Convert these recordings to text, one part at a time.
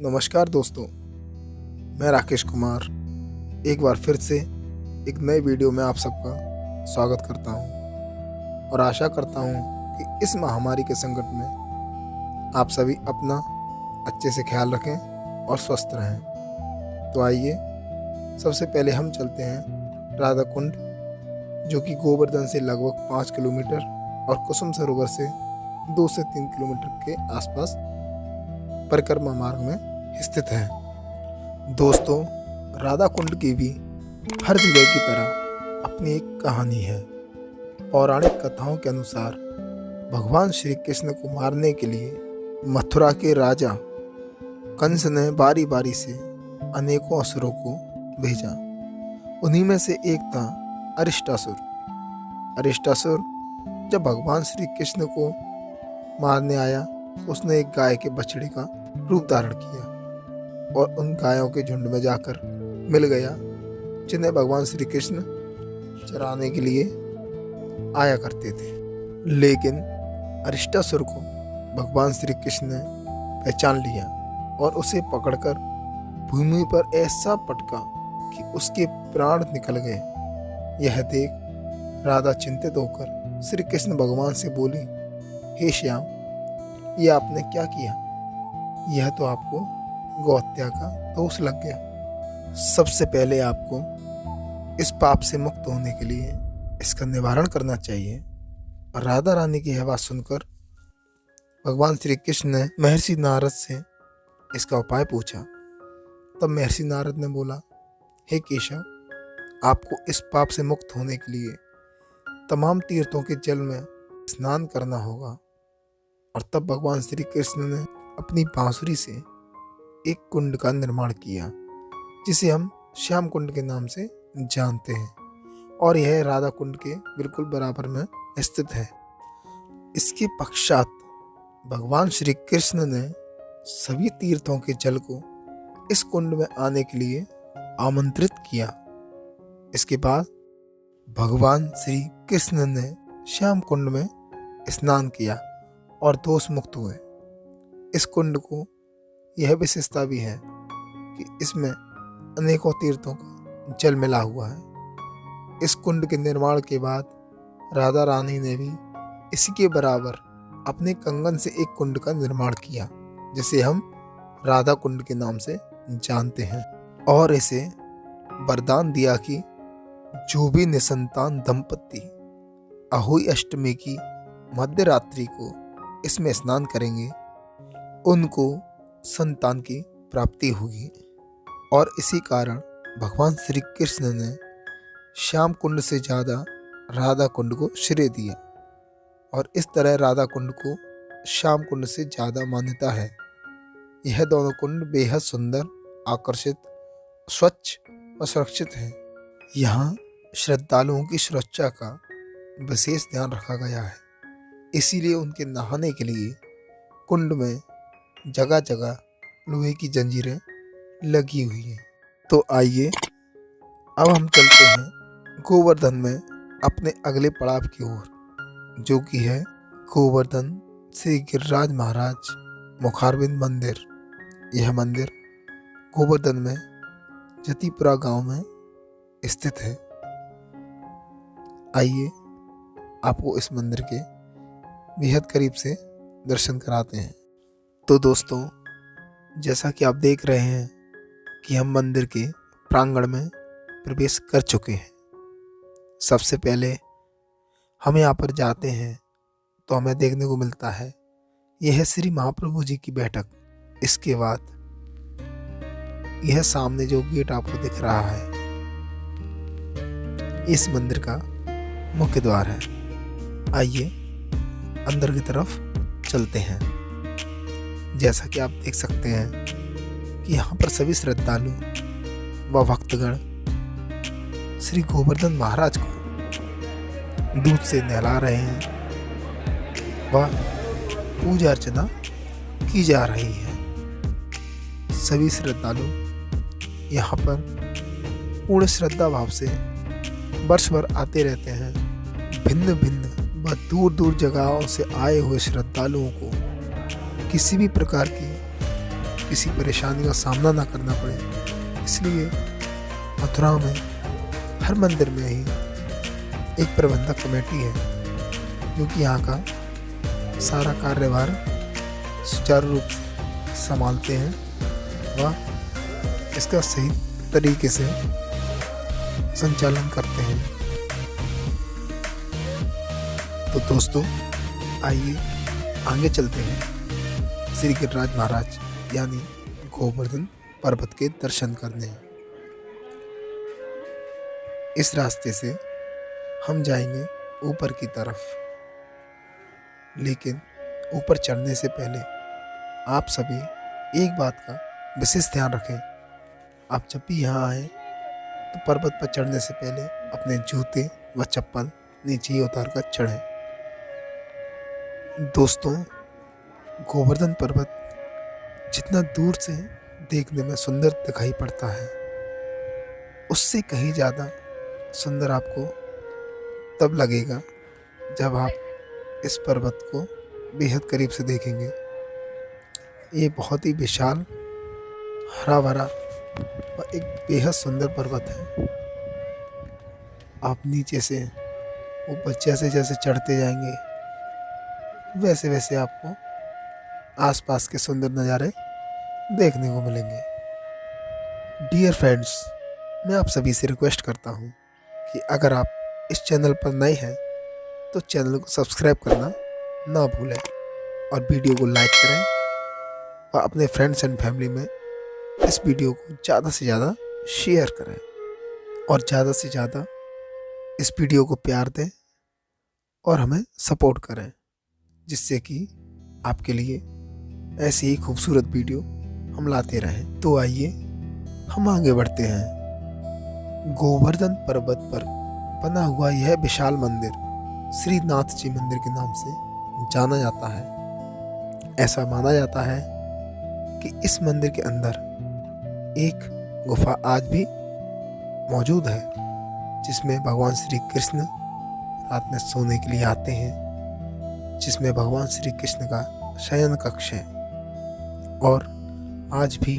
नमस्कार दोस्तों, मैं राकेश कुमार एक बार फिर से एक नए वीडियो में आप सबका स्वागत करता हूं और आशा करता हूं कि इस महामारी के संकट में आप सभी अपना अच्छे से ख्याल रखें और स्वस्थ रहें। तो आइए सबसे पहले हम चलते हैं राधा कुंड, जो कि गोवर्धन से लगभग 5 किलोमीटर और कुसुम सरोवर से 2 से 3 किलोमीटर के आसपास परिक्रमा मार्ग में स्थित है। दोस्तों, राधा कुंड की भी हर जगह की तरह अपनी एक कहानी है। पौराणिक कथाओं के अनुसार भगवान श्री कृष्ण को मारने के लिए मथुरा के राजा कंस ने बारी बारी से अनेकों असुरों को भेजा। उन्हीं में से एक था अरिष्टासुर। अरिष्टासुर जब भगवान श्री कृष्ण को मारने आया तो उसने एक गाय के बछड़े का रूप धारण किया और उन गायों के झुंड में जाकर मिल गया, जिन्हें भगवान श्री कृष्ण चराने के लिए आया करते थे। लेकिन अरिष्टासुर को भगवान श्री कृष्ण ने पहचान लिया और उसे पकड़कर भूमि पर ऐसा पटका कि उसके प्राण निकल गए। यह देख राधा चिंतित होकर श्री कृष्ण भगवान से बोली, हे श्याम, ये आपने क्या किया? यह तो आपको गौहत्या का दोष लग गया। सबसे पहले आपको इस पाप से मुक्त होने के लिए इसका निवारण करना चाहिए। और राधा रानी की यह बात सुनकर भगवान श्री कृष्ण ने महर्षि नारद से इसका उपाय पूछा। तब महर्षि नारद ने बोला, हे केशव, आपको इस पाप से मुक्त होने के लिए तमाम तीर्थों के जल में स्नान करना होगा। और तब भगवान श्री कृष्ण ने अपनी बांसुरी से एक कुंड का निर्माण किया, जिसे हम श्याम कुंड के नाम से जानते हैं, और यह राधा कुंड के बिल्कुल बराबर में स्थित है। इसके पश्चात भगवान श्री कृष्ण ने सभी तीर्थों के जल को इस कुंड में आने के लिए आमंत्रित किया। इसके बाद भगवान श्री कृष्ण ने श्याम कुंड में स्नान किया और दोष मुक्त हुए। इस कुंड को यह विशेषता भी है कि इसमें अनेकों तीर्थों का जल मिला हुआ है। इस कुंड के निर्माण के बाद राधा रानी ने भी इसी के बराबर अपने कंगन से एक कुंड का निर्माण किया, जिसे हम राधा कुंड के नाम से जानते हैं, और इसे वरदान दिया कि जो भी निसंतान दंपति अहोई अष्टमी की मध्य रात्रि को इसमें स्नान करेंगे, उनको संतान की प्राप्ति होगी। और इसी कारण भगवान श्री कृष्ण ने श्याम कुंड से ज़्यादा राधा कुंड को श्रेय दिया, और इस तरह राधा कुंड को श्याम कुंड से ज़्यादा मान्यता है। यह दोनों कुंड बेहद सुंदर, आकर्षित, स्वच्छ और सुरक्षित हैं। यहाँ श्रद्धालुओं की सुरक्षा का विशेष ध्यान रखा गया है, इसीलिए उनके नहाने के लिए कुंड में जगह जगह लोहे की जंजीरें लगी हुई हैं। तो आइए अब हम चलते हैं गोवर्धन में अपने अगले पड़ाव की ओर, जो कि है गोवर्धन श्री गिरिराज महाराज मुखारबिंद मंदिर। यह मंदिर गोवर्धन में जतिपुरा गांव में स्थित है। आइए आपको इस मंदिर के बेहद करीब से दर्शन कराते हैं। तो दोस्तों, जैसा कि आप देख रहे हैं कि हम मंदिर के प्रांगण में प्रवेश कर चुके हैं। सबसे पहले हम यहाँ पर जाते हैं तो हमें देखने को मिलता है यह है श्री महाप्रभु जी की बैठक। इसके बाद यह सामने जो गेट आपको दिख रहा है, इस मंदिर का मुख्य द्वार है। आइए अंदर की तरफ चलते हैं। जैसा कि आप देख सकते हैं कि यहाँ पर सभी श्रद्धालु व भक्तगण श्री गोवर्धन महाराज को दूध से नहला रहे हैं व पूजा अर्चना की जा रही है। सभी श्रद्धालु यहाँ पर पूर्ण श्रद्धा भाव से वर्ष भर आते रहते हैं। भिन्न भिन्न व दूर दूर जगहों से आए हुए श्रद्धालुओं को किसी भी प्रकार की किसी परेशानी का सामना ना करना पड़े, इसलिए मथुरा में हर मंदिर में ही एक प्रबंधक कमेटी है जो कि यहाँ का सारा कार्यभार सुचारू रूप से संभालते हैं व इसका सही तरीके से संचालन करते हैं। तो दोस्तों, आइए आगे चलते हैं श्री गिरिराज महाराज यानी गोवर्धन पर्वत के दर्शन करने। इस रास्ते से हम जाएंगे ऊपर की तरफ, लेकिन ऊपर चढ़ने से पहले आप सभी एक बात का विशेष ध्यान रखें। आप जब भी यहाँ आए तो पर्वत पर चढ़ने से पहले अपने जूते व चप्पल नीचे ही उतार कर चढ़ें। दोस्तों, गोवर्धन पर्वत जितना दूर से देखने में सुंदर दिखाई पड़ता है, उससे कहीं ज़्यादा सुंदर आपको तब लगेगा जब आप इस पर्वत को बेहद करीब से देखेंगे। ये बहुत ही विशाल, हरा भरा और एक बेहद सुंदर पर्वत है। आप नीचे से ऊपर जैसे जैसे चढ़ते जाएंगे वैसे वैसे आपको आसपास के सुंदर नज़ारे देखने को मिलेंगे। डियर फ्रेंड्स, मैं आप सभी से रिक्वेस्ट करता हूँ कि अगर आप इस चैनल पर नए हैं तो चैनल को सब्सक्राइब करना ना भूलें और वीडियो को लाइक करें और अपने फ्रेंड्स एंड फैमिली में इस वीडियो को ज़्यादा से ज़्यादा शेयर करें और ज़्यादा से ज़्यादा इस वीडियो को प्यार दें और हमें सपोर्ट करें, जिससे कि आपके लिए ऐसी ही खूबसूरत वीडियो हम लाते रहें। तो आइए हम आगे बढ़ते हैं। गोवर्धन पर्वत पर बना हुआ यह विशाल मंदिर श्रीनाथ जी मंदिर के नाम से जाना जाता है। ऐसा माना जाता है कि इस मंदिर के अंदर एक गुफा आज भी मौजूद है, जिसमें भगवान श्री कृष्ण रात में सोने के लिए आते हैं, जिसमें भगवान श्री कृष्ण का शयन कक्ष है। और आज भी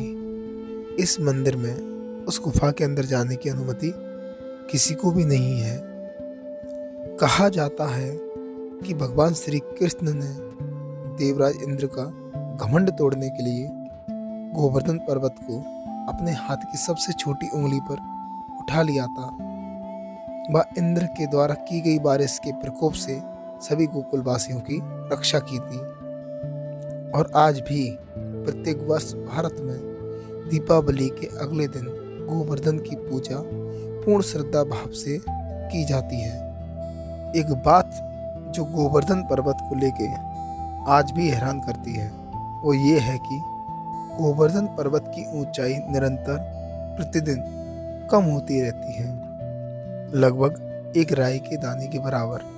इस मंदिर में उस गुफा के अंदर जाने की अनुमति किसी को भी नहीं है। कहा जाता है कि भगवान श्री कृष्ण ने देवराज इंद्र का घमंड तोड़ने के लिए गोवर्धन पर्वत को अपने हाथ की सबसे छोटी उंगली पर उठा लिया था। वह इंद्र के द्वारा की गई बारिश के प्रकोप से सभी गोकुलवासियों की रक्षा की थी। और आज भी प्रत्येक वर्ष भारत में दीपावली के अगले दिन गोवर्धन की पूजा पूर्ण श्रद्धा भाव से की जाती है। एक बात जो गोवर्धन पर्वत को लेके आज भी हैरान करती है वो ये है कि गोवर्धन पर्वत की ऊंचाई निरंतर प्रतिदिन कम होती रहती है, लगभग एक राई के दाने के बराबर।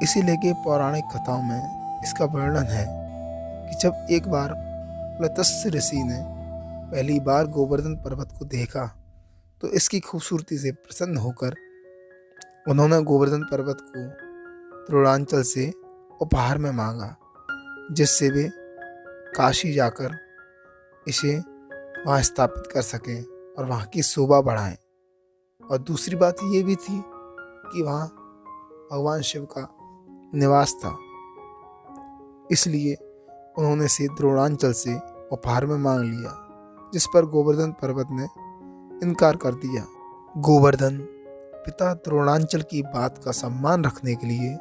इसीलिए के पौराणिक कथाओं में इसका वर्णन है कि जब एक बार प्लतस्य ऋषि ने पहली बार गोवर्धन पर्वत को देखा तो इसकी खूबसूरती से प्रसन्न होकर उन्होंने गोवर्धन पर्वत को द्रोणांचल से उपहार में मांगा, जिससे वे काशी जाकर इसे वहाँ स्थापित कर सकें और वहाँ की शोभा बढ़ाएं। और दूसरी बात ये भी थी कि वहाँ भगवान शिव का निवास था, इसलिए उन्होंने इसे द्रोणांचल से उपहार में मांग लिया, जिस पर गोवर्धन पर्वत ने इनकार कर दिया। गोवर्धन पिता द्रोणांचल की बात का सम्मान रखने के लिए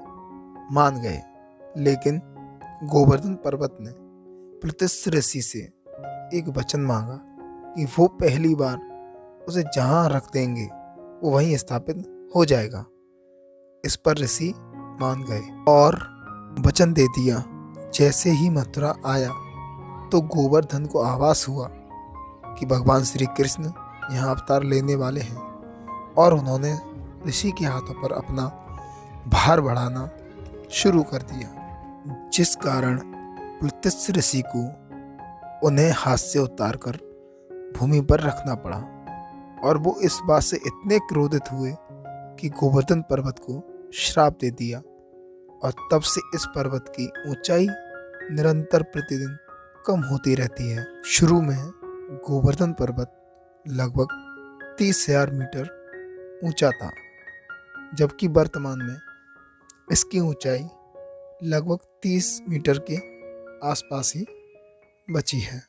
मान गए, लेकिन गोवर्धन पर्वत ने प्लतस्य ऋषि से एक वचन मांगा कि वो पहली बार उसे जहाँ रख देंगे वो वहीं स्थापित हो जाएगा। इस पर ऋषि मान गए और वचन दे दिया। जैसे ही मथुरा आया तो गोवर्धन को आभास हुआ कि भगवान श्री कृष्ण यहाँ अवतार लेने वाले हैं, और उन्होंने ऋषि के हाथों पर अपना भार बढ़ाना शुरू कर दिया, जिस कारण प्लतस्य ऋषि को उन्हें हाथ से उतारकर भूमि पर रखना पड़ा। और वो इस बात से इतने क्रोधित हुए कि गोवर्धन पर्वत को श्राप दे दिया, और तब से इस पर्वत की ऊंचाई निरंतर प्रतिदिन कम होती रहती है। शुरू में गोवर्धन पर्वत लगभग 30,000 मीटर ऊंचा था, जबकि वर्तमान में इसकी ऊंचाई लगभग 30 मीटर के आसपास ही बची है।